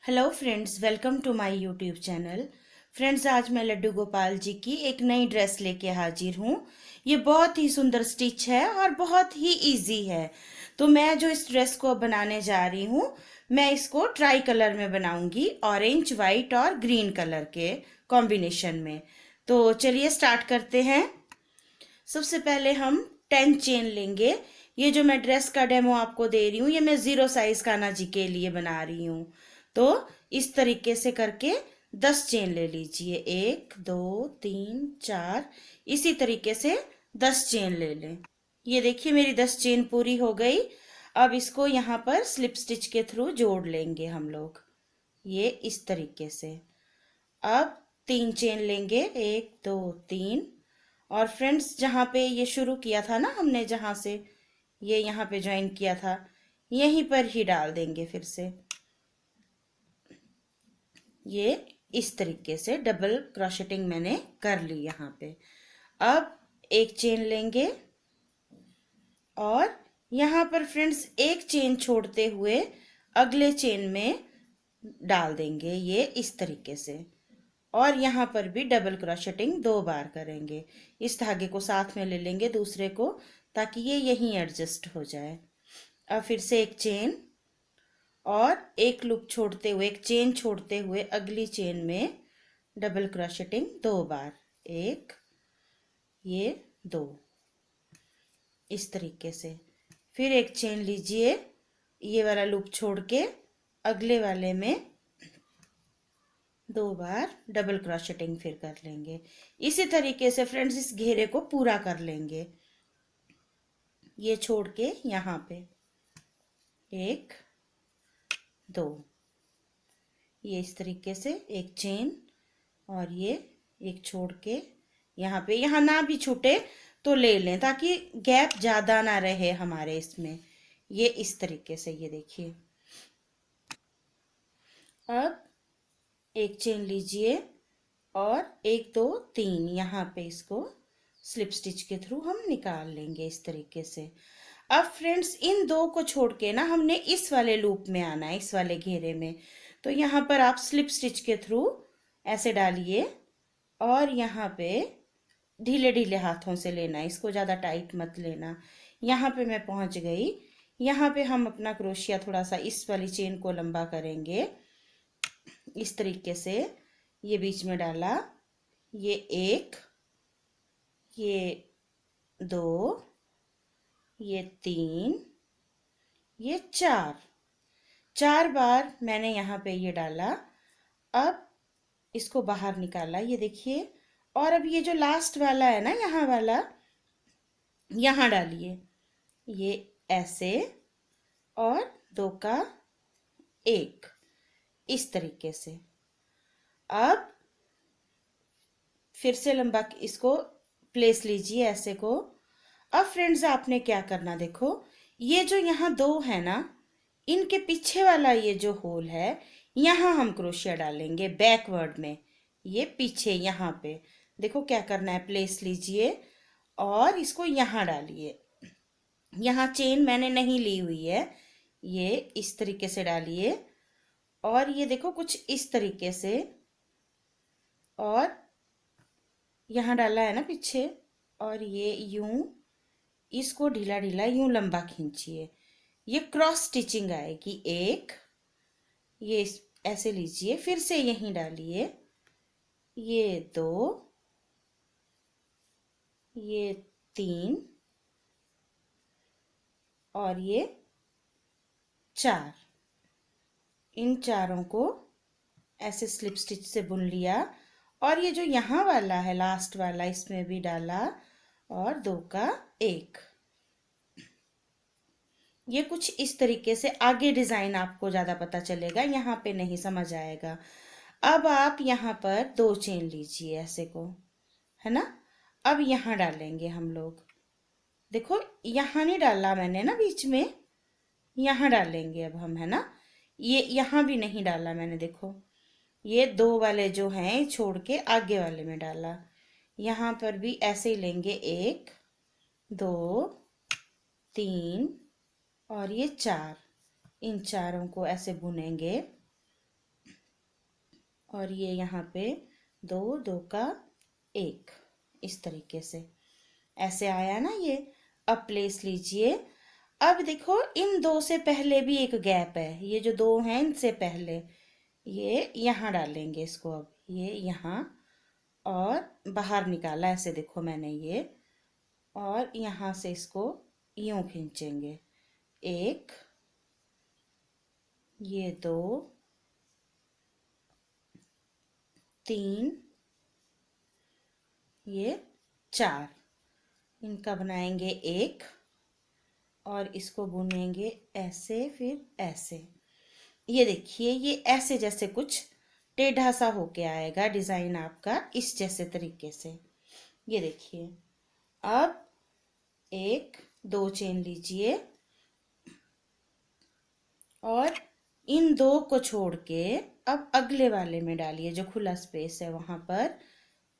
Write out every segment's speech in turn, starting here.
Hello friends, welcome to my YouTube channel. Friends, आज मैं लड्डू गोपाल जी की एक नई ड्रेस लेके हाजिर हूँ। ये बहुत ही सुंदर स्टिच है और बहुत ही इजी है। तो मैं जो इस ड्रेस को बनाने जा रही हूँ, मैं इसको ट्राई कलर में बनाऊंगी, ऑरेंज, वाइट और ग्रीन कलर के कॉम्बिनेशन में। तो चलिए स्टार्ट करते हैं। सबसे पहले हम 10 चेन लेंगे। ये जो मैं ड्रेस का डेमो आपको दे रही हूँ, ये मैं 0 साइज कान्हा जी के लिए बना रही हूँ। तो इस तरीके से करके 10 चेन ले लीजिए। 1 2 3 4, इसी तरीके से 10 चेन ले लें। ये देखिए मेरी 10 चेन पूरी हो गई। अब इसको यहाँ पर स्लिप स्टिच के थ्रू जोड़ लेंगे हम लोग, ये इस तरीके से। अब 3 चेन लेंगे, 1 2 3। और फ्रेंड्स, जहाँ पे ये शुरू किया था ना हमने, जहाँ से ये यहाँ पे ज्वाइन किया था, यहीं पर ही डाल देंगे फिर से। ये इस तरीके से डबल क्रोशेटिंग मैंने कर ली यहाँ पे। अब एक चेन लेंगे और यहाँ पर फ्रेंड्स एक चेन छोड़ते हुए अगले चेन में डाल देंगे, ये इस तरीके से। और यहाँ पर भी डबल क्रोशेटिंग 2 बार करेंगे। इस धागे को साथ में ले लेंगे दूसरे को, ताकि ये यहीं एडजस्ट हो जाए। अब फिर से एक चेन और एक लूप छोड़ते हुए, एक चेन छोड़ते हुए अगली चेन में डबल क्रोशेटिंग 2 बार, एक, ये 2, इस तरीके से। फिर एक चेन लीजिए, ये वाला लूप छोड़ के अगले वाले में 2 बार डबल क्रोशेटिंग फिर कर लेंगे। इसी तरीके से फ्रेंड्स इस घेरे को पूरा कर लेंगे। ये छोड़ के यहाँ पे 1 2, ये इस तरीके से एक चेन और ये एक छोड़ के यहाँ पे, यहाँ ना भी छूटे तो ले लें, ताकि गैप ज़्यादा ना रहे हमारे इसमें। ये इस तरीके से, ये देखिए। अब एक चेन लीजिए और 1 2 3, यहाँ पे इसको स्लिप स्टिच के थ्रू हम निकाल लेंगे इस तरीके से। अब फ्रेंड्स इन दो को छोड़ के ना हमने इस वाले लूप में आना है, इस वाले घेरे में। तो यहाँ पर आप स्लिप स्टिच के थ्रू ऐसे डालिए और यहाँ पे ढीले ढीले हाथों से लेना, इसको ज़्यादा टाइट मत लेना। यहाँ पे मैं पहुँच गई। यहाँ पे हम अपना क्रोशिया थोड़ा सा इस वाली चेन को लंबा करेंगे, इस तरीके से। ये बीच में डाला, ये 1, ये 2, ये 3, ये 4 बार मैंने यहाँ पे ये डाला। अब इसको बाहर निकाला, ये देखिए। और अब ये जो लास्ट वाला है ना, यहाँ वाला, यहाँ डालिए, ये ऐसे। और 2 का 1, इस तरीके से। अब फिर से लंबा इसको प्लेस लीजिए ऐसे को। अब फ्रेंड्स आपने क्या करना, देखो ये जो यहाँ 2 है ना, इनके पीछे वाला ये जो होल है, यहाँ हम क्रोशिया डालेंगे बैकवर्ड में। ये पीछे यहाँ पे देखो क्या करना है, प्लेस लीजिए और इसको यहाँ डालिए। यहाँ चेन मैंने नहीं ली हुई है, ये इस तरीके से डालिए। और ये देखो कुछ इस तरीके से, और यहाँ डाला है ना पीछे, और ये यूं इसको ढीला ढीला यूं लंबा खींचिए। ये क्रॉस स्टिचिंग आएगी। एक, ये ऐसे लीजिए, फिर से यहीं डालिए, ये 2, ये 3 और ये 4। इन चारों को ऐसे स्लिप स्टिच से बुन लिया। और ये जो यहाँ वाला है लास्ट वाला, इसमें भी डाला और 2 का 1। ये कुछ इस तरीके से। आगे डिजाइन आपको ज्यादा पता चलेगा, यहाँ पे नहीं समझ आएगा। अब आप यहाँ पर 2 चेन लीजिए ऐसे को, है ना। अब यहाँ डालेंगे हम लोग, देखो यहाँ नहीं डाला मैंने ना बीच में, यहाँ डालेंगे अब हम, है ना। ये यहाँ भी नहीं डाला मैंने, देखो ये 2 वाले जो हैं छोड़ के आगे वाले में डाला। यहाँ पर भी ऐसे ही लेंगे, 1 2 3 और ये 4। इन चारों को ऐसे बुनेंगे और ये यहाँ पे 2 2 का 1, इस तरीके से ऐसे आया ना ये। अब प्लेस लीजिए। अब देखो इन 2 से पहले भी एक गैप है, ये जो 2 हैं इनसे पहले, ये यहाँ डालेंगे इसको। अब ये यहाँ और बाहर निकाला ऐसे, देखो मैंने ये, और यहाँ से इसको यूं खींचेंगे। 1, ये 2, 3, ये 4, इनका बनाएंगे 1 और इसको बुनेंगे ऐसे, फिर ऐसे। ये देखिए ये ऐसे जैसे कुछ टेढ़ा सा होके आएगा डिजाइन आपका, इस जैसे तरीके से। ये देखिए। अब 1 2 चेन लीजिए और इन 2 को छोड़ के अब अगले वाले में डालिए जो खुला स्पेस है वहां पर।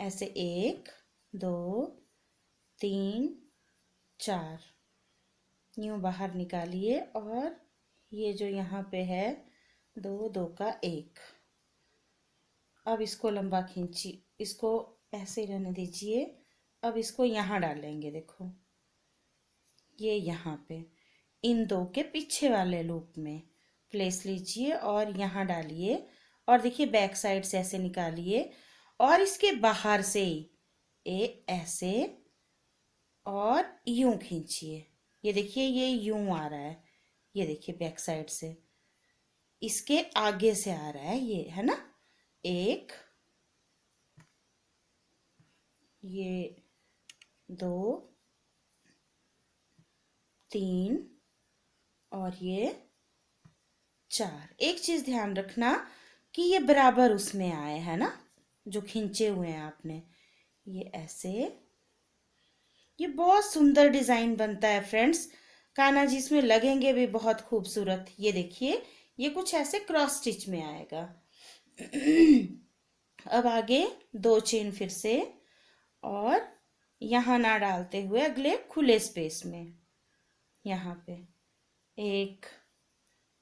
ऐसे 1 2 3 4 यूं बाहर निकालिए और ये जो यहाँ पे है 2 2 का 1। अब इसको लंबा खींची, इसको ऐसे रहने दीजिए। अब इसको यहाँ डालेंगे, देखो ये यहाँ पे इन 2 के पीछे वाले लूप में प्लेस लीजिए और यहाँ डालिए। और देखिए बैक साइड से ऐसे निकालिए और इसके बाहर से ही ऐसे और यूं खींचिए। ये देखिए ये यूं आ रहा है, ये देखिए बैक साइड से, इसके आगे से आ रहा है ये, है ना। 1, ये 2 3 और ये 4। एक चीज ध्यान रखना कि ये बराबर उसमें आए, है ना, जो खींचे हुए हैं आपने। ये ऐसे, ये बहुत सुंदर डिजाइन बनता है फ्रेंड्स। कान्हा जी इसमें लगेंगे भी बहुत खूबसूरत। ये देखिए ये कुछ ऐसे क्रॉस स्टिच में आएगा। अब आगे 2 चेन फिर से, और यहाँ ना डालते हुए अगले खुले स्पेस में यहाँ पे 1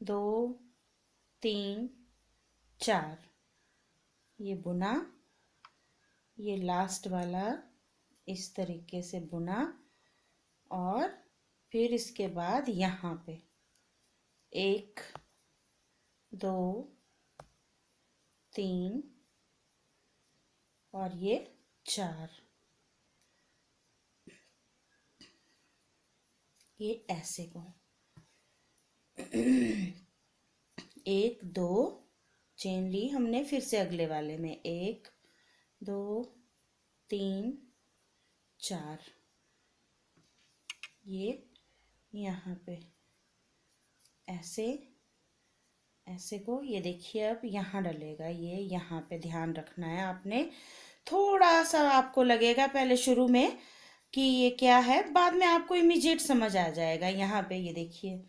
2 3 4 ये बुना, ये लास्ट वाला इस तरीके से बुना, और फिर इसके बाद यहाँ पे 1 2 3 और ये 4, ये ऐसे को 1 2 चेन ली हमने, फिर से अगले वाले में 1 2 3 4, ये यहाँ पे ऐसे ऐसे को। ये देखिए अब यहाँ डलेगा, ये यहाँ पे ध्यान रखना है आपने। थोड़ा सा आपको लगेगा पहले शुरू में कि ये क्या है, बाद में आपको इमीडिएट समझ आ जाएगा। यहाँ पे ये देखिए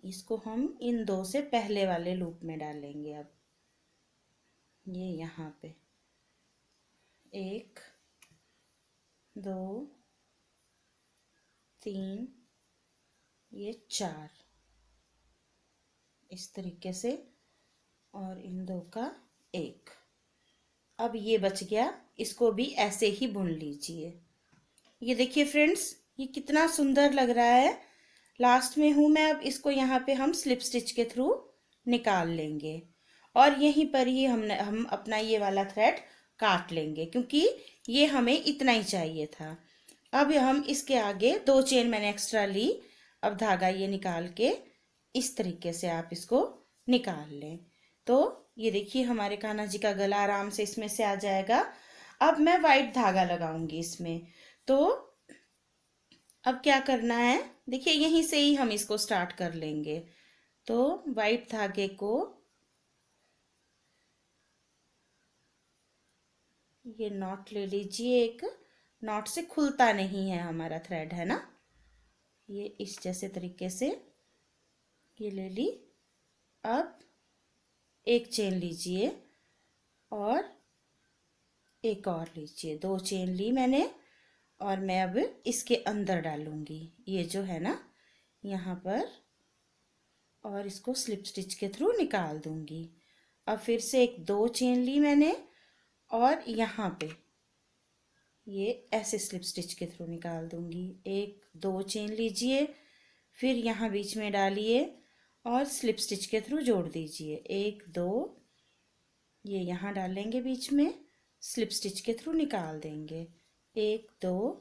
इसको हम इन 2 से पहले वाले लूप में डालेंगे। अब ये यहाँ पे 1 2 3 ये 4 इस तरीके से, और इन 2 का 1। अब ये बच गया, इसको भी ऐसे ही बुन लीजिए। ये देखिए फ्रेंड्स ये कितना सुंदर लग रहा है। लास्ट में हूं मैं, अब इसको यहाँ पे हम स्लिप स्टिच के थ्रू निकाल लेंगे और यहीं पर ही हम अपना ये वाला थ्रेड काट लेंगे, क्योंकि ये हमें इतना ही चाहिए था। अब हम इसके आगे 2 चेन मैंने एक्स्ट्रा ली। अब धागा ये निकाल के इस तरीके से आप इसको निकाल लें, तो ये देखिए हमारे कान्हा जी का गला आराम से इसमें से आ जाएगा। अब मैं वाइट धागा लगाऊंगी इसमें, तो अब क्या करना है, देखिए यहीं से ही हम इसको स्टार्ट कर लेंगे। तो वाइट धागे को ये नॉट ले लीजिए, एक नॉट से खुलता नहीं है हमारा थ्रेड, है ना। ये इस जैसे तरीके से ये ले ली। अब एक चेन लीजिए और एक और लीजिए, 2 चेन ली मैंने, और मैं अब इसके अंदर डालूंगी ये जो है ना यहाँ पर, और इसको स्लिप स्टिच के थ्रू निकाल दूंगी। अब फिर से एक 2 चेन ली मैंने और यहाँ पे ये ऐसे स्लिप स्टिच के थ्रू निकाल दूंगी। 1 2 चेन लीजिए, फिर यहाँ बीच में डालिए और स्लिप स्टिच के थ्रू जोड़ दीजिए। 1 2, ये यहाँ डालेंगे बीच में, स्लिप स्टिच के थ्रू निकाल देंगे। 1 2,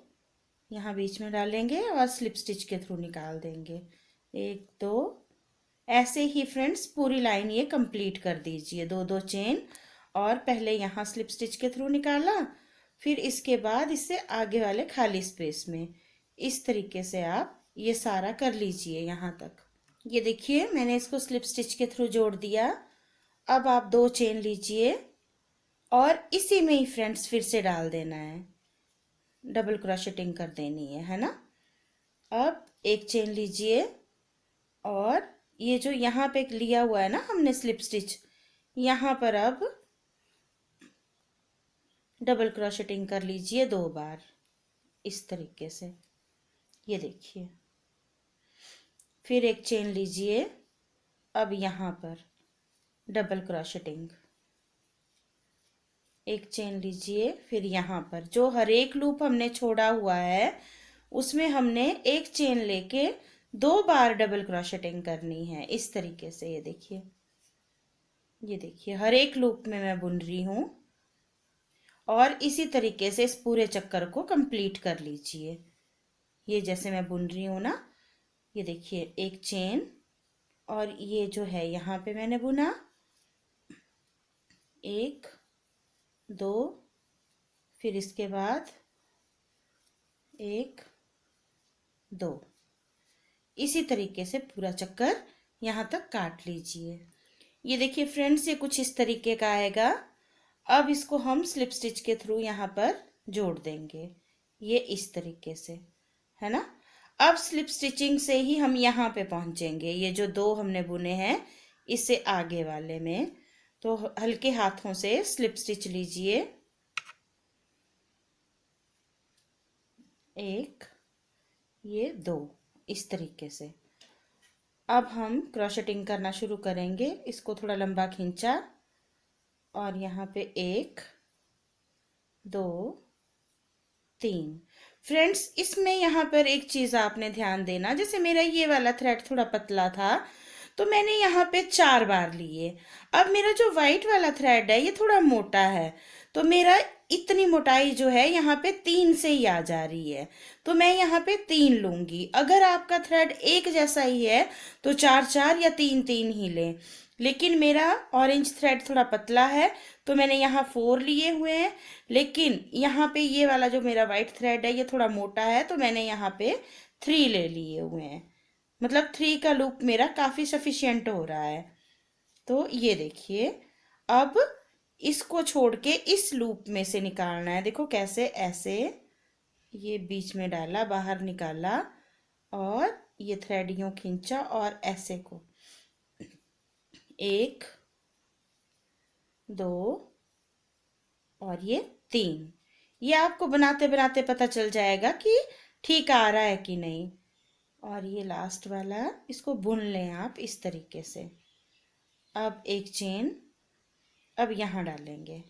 यहाँ बीच में डालेंगे और स्लिप स्टिच के थ्रू निकाल देंगे। 1 2, ऐसे ही फ्रेंड्स पूरी लाइन ये कंप्लीट कर दीजिए। 2 2 चेन और पहले यहाँ स्लिप स्टिच के थ्रू निकाला, फिर इसके बाद इससे आगे वाले खाली स्पेस में इस तरीके से आप ये सारा कर लीजिए यहाँ तक। ये देखिए मैंने इसको स्लिप स्टिच के थ्रू जोड़ दिया। अब आप 2 चेन लीजिए और इसी में ही फ्रेंड्स फिर से डाल देना है, डबल क्रोशेटिंग कर देनी है ना। अब 1 चेन लीजिए और ये जो यहाँ पे लिया हुआ है ना हमने स्लिप स्टिच, यहाँ पर अब डबल क्रोशेटिंग कर लीजिए 2 बार इस तरीके से। ये देखिए, फिर 1 चेन लीजिए, अब यहाँ पर डबल क्रोशेटिंग, 1 चेन लीजिए, फिर यहाँ पर जो हर एक लूप हमने छोड़ा हुआ है उसमें हमने 1 चेन लेके 2 बार डबल क्रोशेटिंग करनी है इस तरीके से। ये देखिए हर एक लूप में मैं बुन रही हूँ और इसी तरीके से इस पूरे चक्कर को कंप्लीट कर लीजिए। ये जैसे मैं बुन रही हूँ ना, ये देखिए 1 चेन और ये जो है यहाँ पे मैंने बुना 1 2, फिर इसके बाद 1 2, इसी तरीके से पूरा चक्कर यहाँ तक काट लीजिए। ये देखिए फ्रेंड्स ये कुछ इस तरीके का आएगा। अब इसको हम स्लिप स्टिच के थ्रू यहाँ पर जोड़ देंगे, ये इस तरीके से है ना। अब स्लिप स्टिचिंग से ही हम यहाँ पे पहुंचेंगे, ये जो 2 हमने बुने हैं इससे आगे वाले में। तो हल्के हाथों से स्लिप स्टिच लीजिए, 1 ये 2 इस तरीके से। अब हम क्रोशेटिंग करना शुरू करेंगे। इसको थोड़ा लंबा खींचा और यहाँ पे 1 2 3। फ्रेंड्स इसमें यहाँ पर एक चीज आपने ध्यान देना, जैसे मेरा ये वाला थ्रेड थोड़ा पतला था तो मैंने यहाँ पे 4 बार लिए। अब मेरा जो व्हाइट वाला थ्रेड है ये थोड़ा मोटा है, तो मेरा इतनी मोटाई जो है यहाँ पे 3 से ही आ जा रही है, तो मैं यहाँ पे 3 लूंगी। अगर आपका थ्रेड एक जैसा ही है तो 4 4 या 3 3 ही लें, लेकिन मेरा ऑरेंज थ्रेड थोड़ा पतला है तो मैंने यहाँ 4 लिए हुए हैं। लेकिन यहाँ पे ये वाला जो मेरा वाइट थ्रेड है ये थोड़ा मोटा है तो मैंने यहाँ पे 3 ले लिए हुए हैं, मतलब 3 का लूप मेरा काफी सफिशिएंट हो रहा है। तो ये देखिए अब इसको छोड़ के इस लूप में से निकालना है। देखो कैसे, ऐसे ये बीच में डाला, बाहर निकाला और ये थ्रेड यूं खींचा और ऐसे को 1 2 और ये 3। ये आपको बनाते बनाते पता चल जाएगा कि ठीक आ रहा है कि नहीं। और ये लास्ट वाला इसको बुन लें आप इस तरीके से। अब 1 चेन अब यहाँ डालेंगे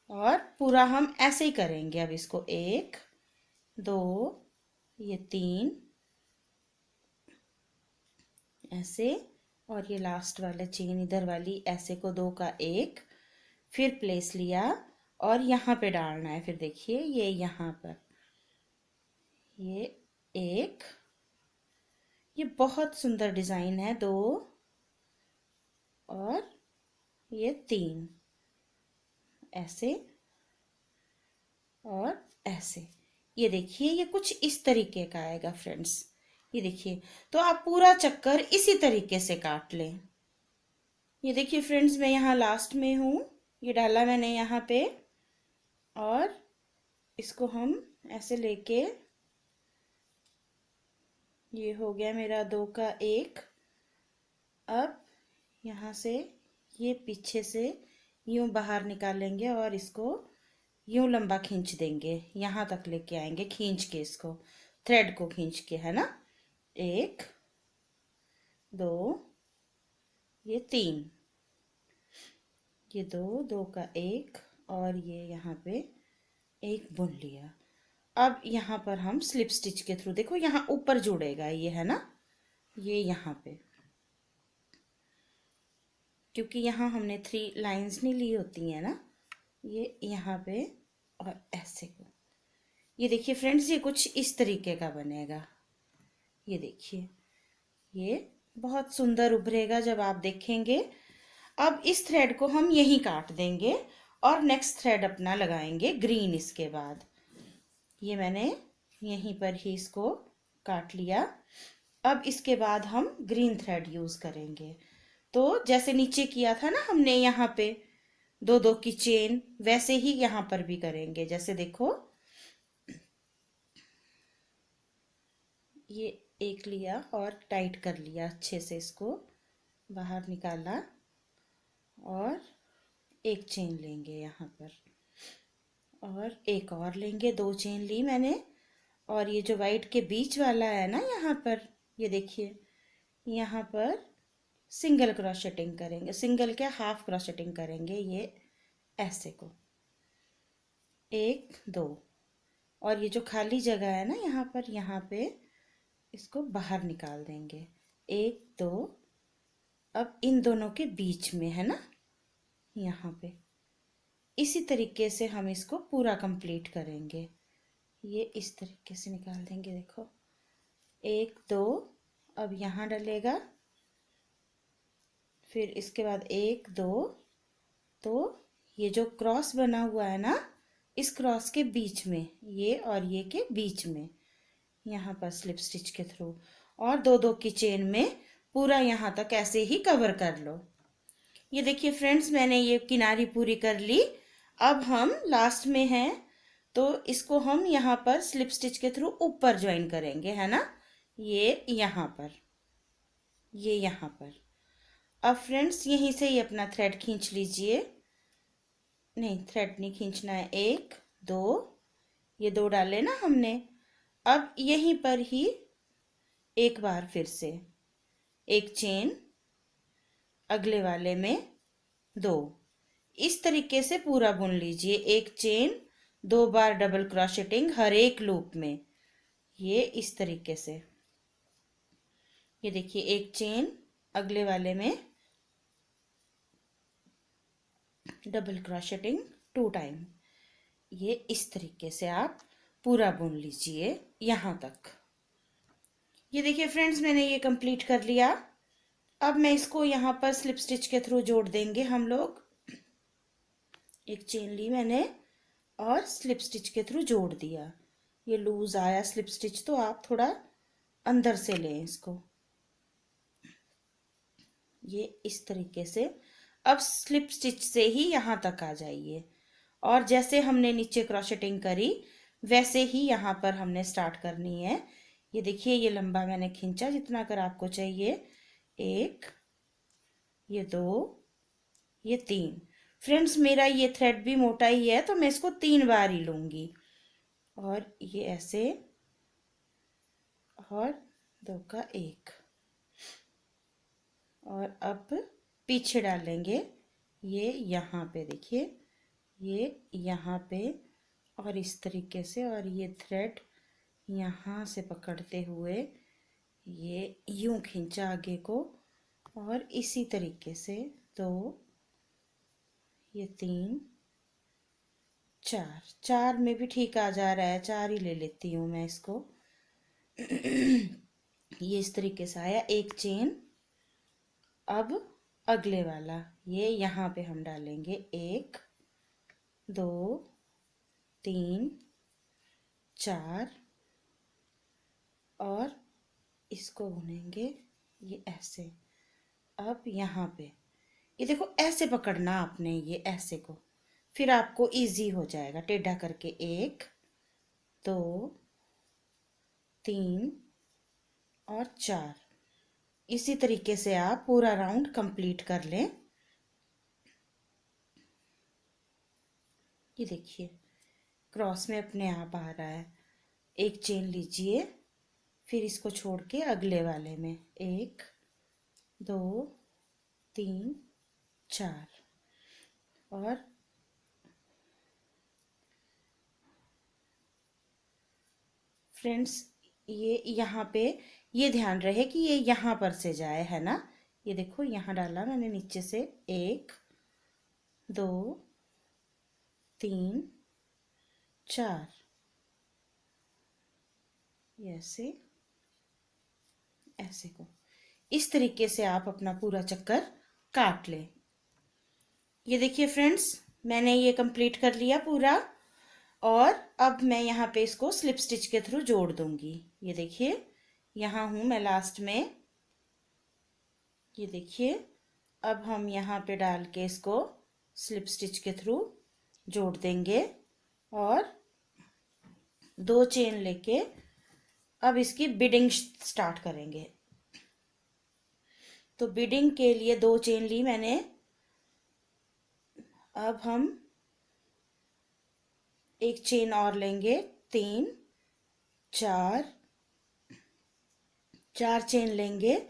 और पूरा हम ऐसे ही करेंगे। अब इसको 1 2 ये 3 ऐसे, और ये लास्ट वाला चेन इधर वाली ऐसे को 2 का 1, फिर प्लेस लिया और यहाँ पे डालना है। फिर देखिए ये यहाँ पर ये 1, ये बहुत सुंदर डिजाइन है 2 और ये 3 ऐसे और ऐसे। ये देखिए ये कुछ इस तरीके का आएगा फ्रेंड्स। ये देखिए, तो आप पूरा चक्कर इसी तरीके से काट लें। ये देखिए फ्रेंड्स मैं यहाँ लास्ट में हूँ, ये डाला मैंने यहाँ पे और इसको हम ऐसे लेके, ये हो गया मेरा 2 का 1। अब यहाँ से ये पीछे से यूं बाहर निकालेंगे और इसको यूं लंबा खींच देंगे, यहाँ तक लेके आएंगे खींच के, इसको थ्रेड को खींच के, है ना। 1 2 ये 3 ये दो, दो का एक, और ये यहाँ पे एक बुन लिया। अब यहाँ पर हम स्लिप स्टिच के थ्रू, देखो यहाँ ऊपर जुड़ेगा ये, है ना, ये यहाँ पे, क्योंकि यहाँ हमने 3 लाइंस नहीं ली होती हैं ना, ये यहाँ पे और ऐसे को। ये देखिए फ्रेंड्स, ये कुछ इस तरीके का बनेगा। ये देखिए, ये बहुत सुंदर उभरेगा जब आप देखेंगे। अब इस थ्रेड को हम यहीं काट देंगे और नेक्स्ट थ्रेड अपना लगाएंगे ग्रीन इसके बाद। ये मैंने यहीं पर ही इसको काट लिया। अब इसके बाद हम ग्रीन थ्रेड यूज करेंगे। तो जैसे नीचे किया था ना हमने यहाँ पे दो दो की चेन, वैसे ही यहाँ पर भी करेंगे। जैसे देखो, ये एक लिया और टाइट कर लिया अच्छे से, इसको बाहर निकाला और एक चेन लेंगे यहाँ पर, और एक और लेंगे, 2 चेन ली मैंने। और ये जो वाइट के बीच वाला है ना यहाँ पर, ये देखिए, यहाँ पर सिंगल क्रॉशेटिंग करेंगे, सिंगल क्या, हाफ क्रॉशेटिंग करेंगे, ये ऐसे को, 1 2। और ये जो खाली जगह है ना यहाँ पर, यहाँ पे इसको बाहर निकाल देंगे, 1 2। अब इन दोनों के बीच में है ना, यहाँ पे इसी तरीके से हम इसको पूरा कंप्लीट करेंगे। ये इस तरीके से निकाल देंगे, देखो 1 2। अब यहाँ डलेगा, फिर इसके बाद 1 2। तो ये जो क्रॉस बना हुआ है ना, इस क्रॉस के बीच में, ये और ये के बीच में, यहाँ पर स्लिप स्टिच के थ्रू और दो दो की चेन में पूरा यहाँ तक ऐसे ही कवर कर लो। ये देखिए फ्रेंड्स, मैंने ये किनारी पूरी कर ली। अब हम लास्ट में हैं, तो इसको हम यहाँ पर स्लिप स्टिच के थ्रू ऊपर ज्वाइन करेंगे, है ना, ये यहाँ पर, ये यहाँ पर। अब फ्रेंड्स यहीं से ही अपना थ्रेड खींच लीजिए, नहीं थ्रेड नहीं खींचना है, 1 2, ये 2 डाले ना हमने। अब यहीं पर ही एक बार फिर से एक चेन, अगले वाले में 2, इस तरीके से पूरा बुन लीजिए। एक चेन, 2 बार डबल क्रोशेटिंग हर एक लूप में, ये इस तरीके से। ये देखिए, एक चेन, अगले वाले में डबल क्रोशेटिंग 2 टाइम, ये इस तरीके से आप पूरा बुन लीजिए यहाँ तक। ये देखिए फ्रेंड्स, मैंने ये कंप्लीट कर लिया। अब मैं इसको यहाँ पर स्लिप स्टिच के थ्रू जोड़ देंगे हम लोग। एक चेन ली मैंने और स्लिप स्टिच के थ्रू जोड़ दिया। ये लूज आया स्लिप स्टिच, तो आप थोड़ा अंदर से लें इसको, ये इस तरीके से। अब स्लिप स्टिच से ही यहाँ तक आ जाइए, और जैसे हमने नीचे क्रोशेटिंग करी वैसे ही यहाँ पर हमने स्टार्ट करनी है। ये देखिए, ये लंबा मैंने खींचा जितना कर आपको चाहिए, 1, ये 2, ये 3। फ्रेंड्स, मेरा ये थ्रेड भी मोटा ही है, तो मैं इसको 3 बार ही लूंगी, और ये ऐसे, और 2 का 1, और अब पीछे डालेंगे, ये यहाँ पे देखिए, ये यहाँ पे, और इस तरीके से, और ये थ्रेड यहाँ से पकड़ते हुए ये यूं खींचा आगे को, और इसी तरीके से 2, ये 3 4, 4 में भी ठीक आ जा रहा है, 4 ही ले लेती हूँ मैं इसको। ये इस तरीके से आया, एक चेन। अब अगले वाला, ये यहाँ पे हम डालेंगे, 1 2 3 4, और इसको बुनेंगे ये ऐसे। अब यहाँ पे ये देखो, ऐसे पकड़ना आपने, ये ऐसे को, फिर आपको इजी हो जाएगा टेढ़ा करके। 1 2 3 और 4, इसी तरीके से आप पूरा राउंड कंप्लीट कर लें। ये देखिए, क्रॉस में अपने आप आ रहा है। एक चेन लीजिए, फिर इसको छोड़ के अगले वाले में, 1 2 3 4, और फ्रेंड्स ये यहाँ पे ये ध्यान रहे कि ये यहाँ पर से जाए, है ना। ये देखो यहाँ डाला मैंने नीचे से, 1 2 3 4, ऐसे ऐसे को इस तरीके से आप अपना पूरा चक्कर काट लें। ये देखिए फ्रेंड्स, मैंने ये कंप्लीट कर लिया पूरा, और अब मैं यहाँ पे इसको स्लिप स्टिच के थ्रू जोड़ दूंगी। ये देखिए यहाँ हूँ मैं लास्ट में, ये देखिए। अब हम यहाँ पे डाल के इसको स्लिप स्टिच के थ्रू जोड़ देंगे, और 2 चेन लेके अब इसकी बीडिंग स्टार्ट करेंगे। तो बीडिंग के लिए 2 चेन ली मैंने। अब हम एक चेन और लेंगे, 3 4 चेन लेंगे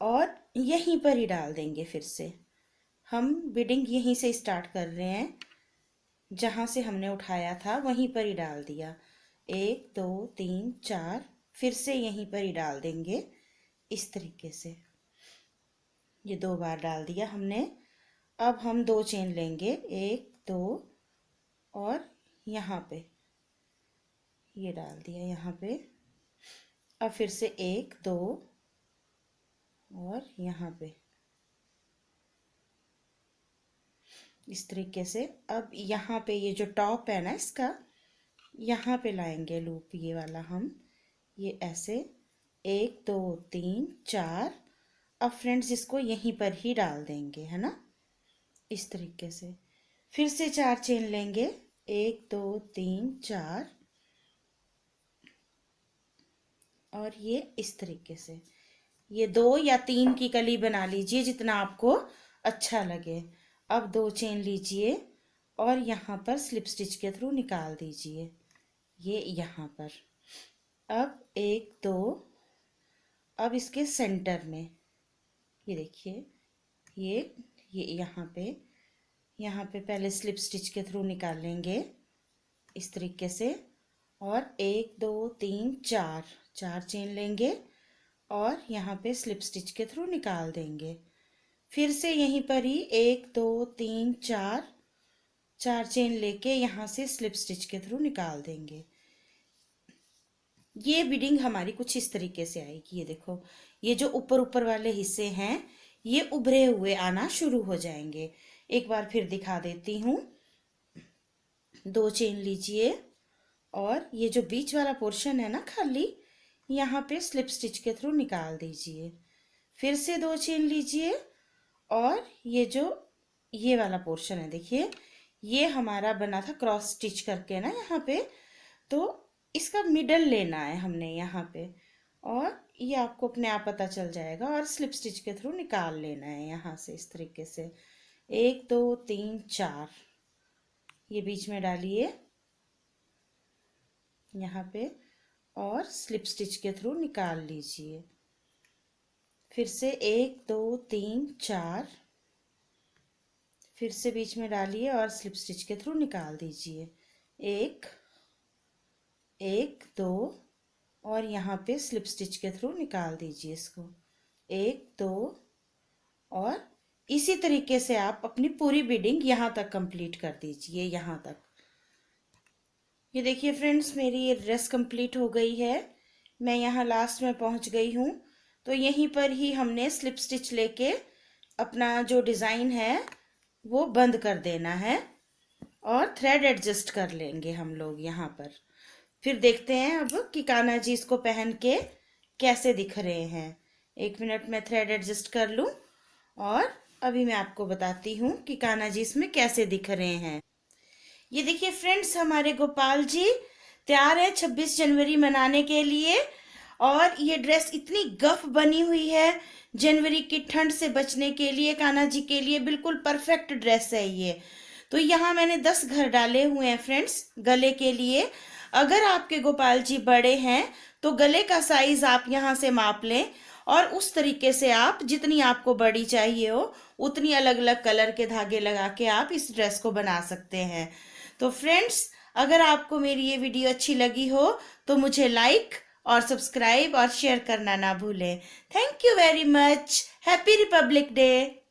और यहीं पर ही डाल देंगे। फिर से हम बीडिंग यहीं से स्टार्ट कर रहे हैं, जहाँ से हमने उठाया था वहीं पर ही डाल दिया। 1 2 3 4, फिर से यहीं पर ही डाल देंगे इस तरीके से। ये 2 बार डाल दिया हमने। अब हम 2 चेन लेंगे, 1 2, और यहाँ पे ये डाल दिया यहाँ पे। अब फिर से 1 2, और यहाँ पे इस तरीके से। अब यहाँ पे ये जो टॉप है ना इसका, यहाँ पे लाएंगे लूप ये वाला हम, ये ऐसे 1 2 3 4। अब फ्रेंड्स इसको यहीं पर ही डाल देंगे, है ना, इस तरीके से। फिर से 4 चेन लेंगे, 1 2 3 4, और ये इस तरीके से। ये 2 या 3 की कली बना लीजिए, जितना आपको अच्छा लगे। अब 2 चेन लीजिए और यहाँ पर स्लिप स्टिच के थ्रू निकाल दीजिए, ये यहाँ पर। अब 1 2, अब इसके सेंटर में ये देखिए, ये यहाँ पे पहले स्लिप स्टिच के थ्रू निकाल लेंगे इस तरीके से, और 1 2 3 4 चेन लेंगे और यहाँ पे स्लिप स्टिच के थ्रू निकाल देंगे। फिर से यहीं पर ही 1 2 3 4 चेन लेके यहाँ से स्लिप स्टिच के थ्रू निकाल देंगे। ये बीडिंग हमारी कुछ इस तरीके से आएगी। ये देखो, ये जो ऊपर ऊपर वाले हिस्से हैं ये उभरे हुए आना शुरू हो जाएंगे। एक बार फिर दिखा देती हूँ। 2 चेन लीजिए और ये जो बीच वाला पोर्शन है ना खाली, यहाँ पे स्लिप स्टिच के थ्रू निकाल दीजिए। फिर से 2 चेन लीजिए और ये जो ये वाला पोर्शन है, देखिए ये हमारा बना था क्रॉस स्टिच करके ना यहाँ पे, तो इसका मिडल लेना है हमने यहाँ पे, और ये आपको अपने आप पता चल जाएगा, और स्लिप स्टिच के थ्रू निकाल लेना है यहाँ से इस तरीके से। 1 2 3 4 ये बीच में डालिए यहाँ पे, और स्लिप स्टिच के थ्रू निकाल लीजिए। फिर से 1 2 3 4, फिर से बीच में डालिए और स्लिप स्टिच के थ्रू निकाल दीजिए। 1 2, और यहाँ पे स्लिप स्टिच के थ्रू निकाल दीजिए इसको। 1 2, और इसी तरीके से आप अपनी पूरी बीडिंग यहाँ तक कंप्लीट कर दीजिए, यहाँ तक। ये देखिए फ्रेंड्स, मेरी ये ड्रेस कंप्लीट हो गई है। मैं यहाँ लास्ट में पहुँच गई हूँ। तो यहीं पर ही हमने स्लिप स्टिच लेके अपना जो डिज़ाइन है वो बंद कर देना है, और थ्रेड एडजस्ट कर लेंगे हम लोग यहाँ पर। फिर देखते हैं अब कि कान्हा जी इसको पहन के कैसे दिख रहे हैं। 1 मिनट में थ्रेड एडजस्ट कर लूँ, और अभी मैं आपको बताती हूँ कि कान्हा जी इसमें कैसे दिख रहे हैं। ये देखिए फ्रेंड्स, हमारे गोपाल जी तैयार है 26 जनवरी मनाने के लिए, और ये ड्रेस इतनी गफ बनी हुई है, जनवरी की ठंड से बचने के लिए कान्हा जी के लिए बिल्कुल परफेक्ट ड्रेस है ये। तो यहाँ मैंने 10 घर डाले हुए हैं फ्रेंड्स गले के लिए। अगर आपके गोपाल जी बड़े हैं तो गले का साइज आप यहाँ से माप लें, और उस तरीके से आप जितनी आपको बड़ी चाहिए हो उतनी अलग अलग कलर के धागे लगा के आप इस ड्रेस को बना सकते हैं। तो फ्रेंड्स, अगर आपको मेरी ये वीडियो अच्छी लगी हो तो मुझे लाइक और सब्सक्राइब और शेयर करना ना भूलें। Thank you very much. Happy Republic day.